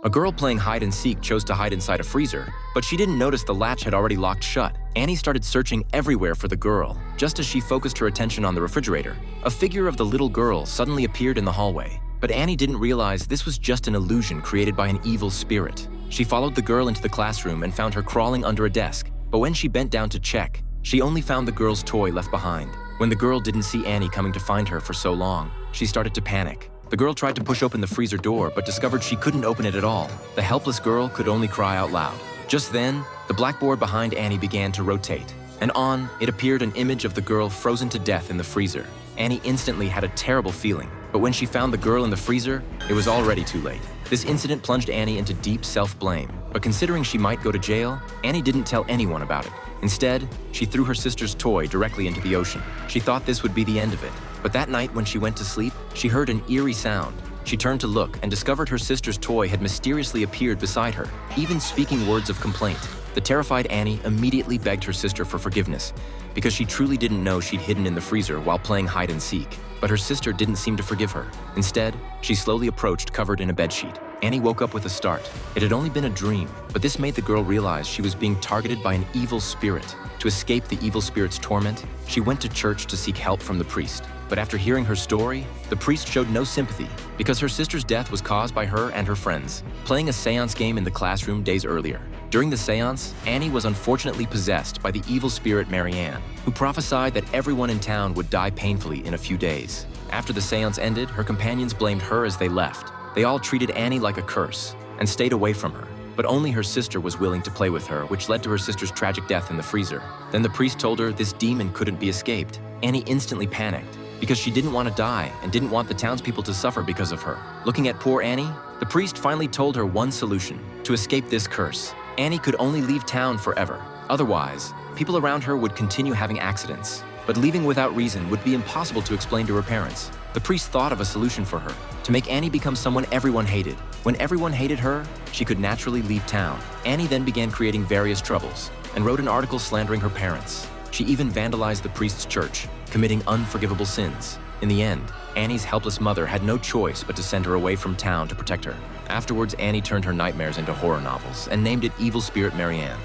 A girl playing hide and seek chose to hide inside a freezer, but she didn't notice the latch had already locked shut. Annie started searching everywhere for the girl. Just as she focused her attention on the refrigerator, a figure of the little girl suddenly appeared in the hallway. But Annie didn't realize this was just an illusion created by an evil spirit. She followed the girl into the classroom and found her crawling under a desk. But when she bent down to check, she only found the girl's toy left behind. When the girl didn't see Annie coming to find her for so long, she started to panic. The girl tried to push open the freezer door, but discovered she couldn't open it at all. The helpless girl could only cry out loud. Just then, the blackboard behind Annie began to rotate, and on it appeared an image of the girl frozen to death in the freezer. Annie instantly had a terrible feeling, but when she found the girl in the freezer, it was already too late. This incident plunged Annie into deep self-blame, but considering she might go to jail, Annie didn't tell anyone about it. Instead, she threw her sister's toy directly into the ocean. She thought this would be the end of it, but that night when she went to sleep, she heard an eerie sound. She turned to look and discovered her sister's toy had mysteriously appeared beside her, even speaking words of complaint. The terrified Annie immediately begged her sister for forgiveness because she truly didn't know she'd hidden in the freezer while playing hide and seek. But her sister didn't seem to forgive her. Instead, she slowly approached covered in a bedsheet. Annie woke up with a start. It had only been a dream, but this made the girl realize she was being targeted by an evil spirit. To escape the evil spirit's torment, she went to church to seek help from the priest. But after hearing her story, the priest showed no sympathy because her sister's death was caused by her and her friends playing a seance game in the classroom days earlier. During the seance, Annie was unfortunately possessed by the evil spirit Marianne, who prophesied that everyone in town would die painfully in a few days. After the seance ended, her companions blamed her as they left. They all treated Annie like a curse and stayed away from her. But only her sister was willing to play with her, which led to her sister's tragic death in the freezer. Then the priest told her this demon couldn't be escaped. Annie instantly panicked because she didn't want to die and didn't want the townspeople to suffer because of her. Looking at poor Annie, the priest finally told her one solution to escape this curse. Annie could only leave town forever. Otherwise, people around her would continue having accidents. But leaving without reason would be impossible to explain to her parents. The priest thought of a solution for her, to make Annie become someone everyone hated. When everyone hated her, she could naturally leave town. Annie then began creating various troubles and wrote an article slandering her parents. She even vandalized the priest's church, committing unforgivable sins. In the end, Annie's helpless mother had no choice but to send her away from town to protect her. Afterwards, Annie turned her nightmares into horror novels and named it Evil Spirit Marianne.